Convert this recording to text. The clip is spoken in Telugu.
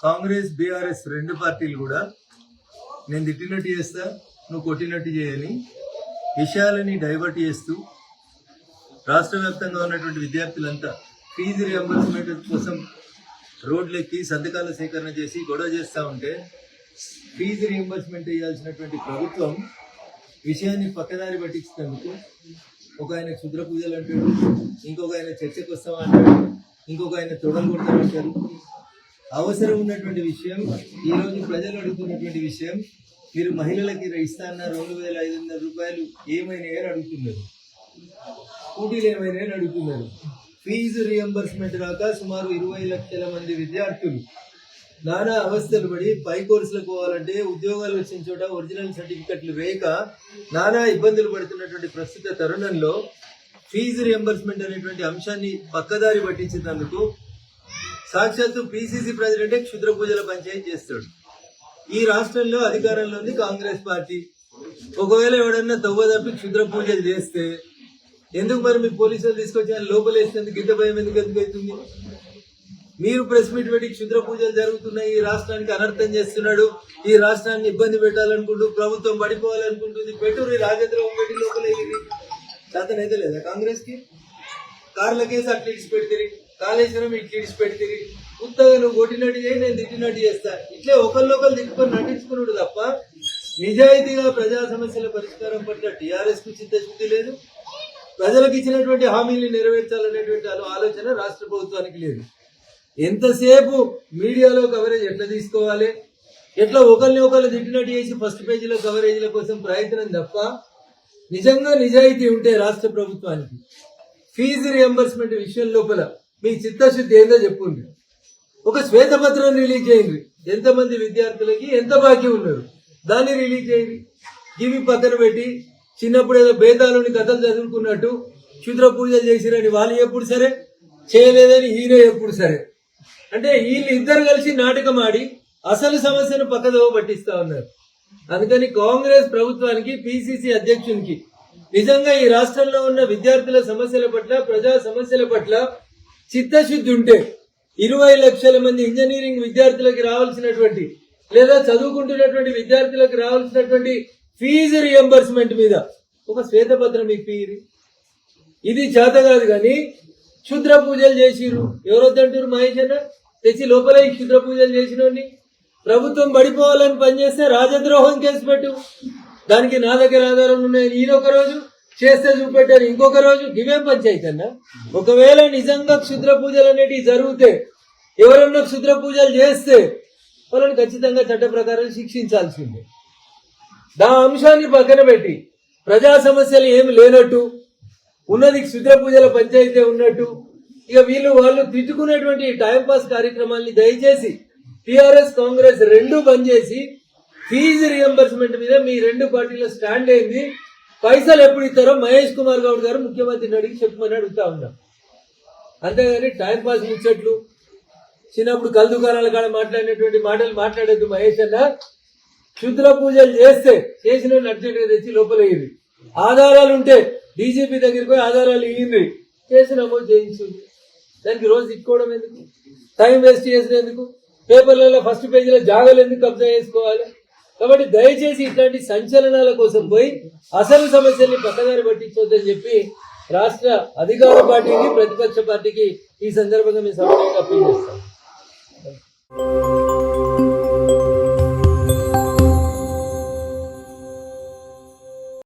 కాంగ్రెస్ బీఆర్ఎస్ రెండు పార్టీలు కూడా నేను తిట్టినట్టు చేస్తా నువ్వు కొట్టినట్టు చేయని విషయాలని డైవర్ట్ చేస్తూ రాష్ట్ర వ్యాప్తంగా ఉన్నటువంటి విద్యార్థులంతా ఫీజు రియంబర్స్మెంట్ కోసం రోడ్లెక్కి సంతకాల సేకరణ చేసి గొడవ చేస్తూ ఉంటే ఫీజు రియంబర్స్మెంట్ చేయాల్సినటువంటి ప్రభుత్వం విషయాన్ని పక్కదారి పట్టించినందుకు ఒక ఆయన క్షుద్ర పూజలు అంటాడు, ఇంకొక ఆయన చర్చకు వస్తామా అంటాడు, ఇంకొక ఆయన తొడలు కొడతామంటారు. అవసరం ఉన్నటువంటి విషయం, ఈరోజు ప్రజలు అడుగుతున్నటువంటి విషయం, మీరు మహిళలకి ఇస్తా అన్న 2,500 రూపాయలు ఏమైనా అడుగుతున్నారు, స్కూటీలు ఏమైనా అడుగుతున్నారు. ఫీజు రియంబర్స్మెంట్ రాక సుమారు 20 లక్షల మంది విద్యార్థులు నానా అవస్థలు పడి పై కోర్సులకు పోవాలంటే ఉద్యోగాలు వచ్చిన చోట ఒరిజినల్ సర్టిఫికెట్లు వేయక నానా ఇబ్బందులు పడుతున్నటువంటి ప్రస్తుత తరుణంలో ఫీజు రియంబర్స్మెంట్ అనేటువంటి అంశాన్ని పక్కదారి పట్టించినందుకు సాక్షాత్తు పిసిసి ప్రెసిడెంటే క్షుద్ర పూజల పంచాయతీ చేస్తాడు. ఈ రాష్ట్రంలో అధికారంలో ఉంది కాంగ్రెస్ పార్టీ. ఒకవేళ ఎవడన్నా తవ్వ తప్పి క్షుద్ర పూజలు చేస్తే ఎందుకు మరి మీ పోలీసులు తీసుకొచ్చి లోపలేసినందుకు ఇంత భయం ఎందుకు అవుతుంది? మీరు ప్రెస్ మీట్ పెట్టి క్షుద్ర పూజలు జరుగుతున్నాయి, ఈ రాష్ట్రానికి అనర్థం చేస్తున్నాడు, ఈ రాష్ట్రాన్ని ఇబ్బంది పెట్టాలనుకుంటూ ప్రభుత్వం పడిపోవాలనుకుంటుంది, పెట్టురు రాజద్రోహం పెట్టి లోపలేది చేతనైతే లేదా కాంగ్రెస్ కి? కార్ల కేసు అట్లా ఇడిచి పెడితే, కాళేశ్వరం ఇట్లా ఇడిచి పెడితే, ఉత్తగా నువ్వు కొట్టినట్టు చేయి నేను తిట్టినట్టు చేస్తా, ఇట్లే ఒకరినొకరు తిట్టుకొని నటించుకున్నాడు తప్ప నిజాయితీగా ప్రజా సమస్యల పరిష్కారం పట్ల టీఆర్ఎస్ కు చిత్తశుద్ధి లేదు, ప్రజలకు ఇచ్చినటువంటి హామీలు నెరవేర్చాలనేటువంటి ఆలోచన రాష్ట్ర ప్రభుత్వానికి లేదు. ఎంతసేపు మీడియాలో కవరేజ్ ఎట్లా తీసుకోవాలి, ఎట్లా ఒకరిని ఒకరు తిట్టినట్టు చేసి ఫస్ట్ పేజీలో కవరేజీల కోసం ప్రయత్నం తప్ప నిజంగా నిజాయితీ ఉంటే రాష్ట్ర ప్రభుత్వానికి ఫీజు రియంబర్స్మెంట్ విషయం లోపల మీ చిత్తశుద్ధి ఏందో చెప్పుంది. ఒక శ్వేతపత్రం రిలీజ్ చేయండి, ఎంతమంది విద్యార్థులకి ఎంత బాకీ ఉన్నారు దాన్ని రిలీజ్ చేయండి. ఇవి పక్కన పెట్టి చిన్నప్పుడు ఏదో బేతాలోని కథలు చదువుకున్నట్టు క్షుద్ర పూజలు చేసిరని వాళ్ళు ఎప్పుడు సరే, చేయలేదని హీరో ఎప్పుడు సరే, అంటే వీళ్ళు ఇద్దరు కలిసి నాటకం ఆడి అసలు సమస్యను పక్కదోవ పట్టిస్తా ఉన్నారు. అందుకని కాంగ్రెస్ ప్రభుత్వానికి పిసిసి అధ్యక్షునికి నిజంగా ఈ రాష్ట్రంలో ఉన్న విద్యార్థుల సమస్యల పట్ల ప్రజా సమస్యల పట్ల చిత్తశుద్ధి ఉంటే 20 లక్షల మంది ఇంజనీరింగ్ విద్యార్థులకు రావాల్సినటువంటి లేదా చదువుకుంటున్నటువంటి విద్యార్థులకు రావాల్సినటువంటి ఫీజు రియంబర్స్మెంట్ మీద ఒక శ్వేతపత్రం ఇప్పిరి. ఇది చేత కాదు కానీ క్షుద్ర పూజలు చేసిరు. ఎవరొద్దంటారు? మహేష్ అన్న తెచ్చి లోపల ఈ క్షుద్ర పూజలు చేసినోడిని ప్రభుత్వం పడిపోవాలని పనిచేస్తే రాజద్రోహం కేసు పెట్టు, దానికి నా దగ్గర ఆధారాలు ఉన్నాయి, నేను ఒక రోజు చేస్తే చూపెట్టారు, ఇంకొక రోజు ఇవేం పంచాయతీ అన్న. ఒకవేళ నిజంగా క్షుద్ర పూజలు అనేటివి జరిగితే, ఎవరన్నా క్షుద్ర పూజలు చేస్తే వాళ్ళని ఖచ్చితంగా చట్ట ప్రకారం శిక్షించాల్సిందే. దా అంశాన్ని పక్కన పెట్టి ప్రజా సమస్యలు ఏమి లేనట్టు, ఉన్నది క్షుద్ర పూజల పంచాయతీ ఉన్నట్టు, ఇక వీళ్ళు వాళ్ళు తిట్టుకునేటువంటి టైంపాస్ కార్యక్రమాల్ని దయచేసి టీఆర్ఎస్ కాంగ్రెస్ రెండు బంద్ చేసి ఫీజు రియంబర్స్మెంట్ మీద మీ రెండు పార్టీల స్టాండ్ అయింది, పైసలు ఎప్పుడు ఇస్తారో మహేష్ కుమార్ గౌడ్ గారు ముఖ్యమంత్రిని అడిగి చెప్పమని అడుగుతా ఉన్నాం. అంతేగాని టైంపాస్ ముచ్చట్లు, చిన్నప్పుడు కల్ దుకాణాల కాడ మాట్లాడినటువంటి మాటలు మాట్లాడద్దు. మహేష్ అన్న క్షుద్ర పూజలు చేస్తే చేసిన అర్జెంట్గా తెచ్చి లోపల ఇయ్యి, ఆధారాలు ఉంటే డీజీపీ దగ్గరికి పోయి ఆధారాలు ఇయ్యింది, కేసు నమోదు చేయించింది. దానికి రోజు ఇచ్చుకోవడం ఎందుకు, టైం వేస్ట్ చేసినందుకు, పేపర్లలో ఫస్ట్ పేజీలో జాగాలు ఎందుకు కబ్జా చేసుకోవాలి? కాబట్టి దయచేసి ఇట్లాంటి సంచలనాల కోసం పోయి అసలు సమస్యల్ని పక్కదారి పట్టించొద్దని చెప్పి రాష్ట్ర అధికార పార్టీకి ప్రతిపక్ష పార్టీకి ఈ సందర్భంగా మేము సమన్వయంగా అప్పీల్ చేస్తాం.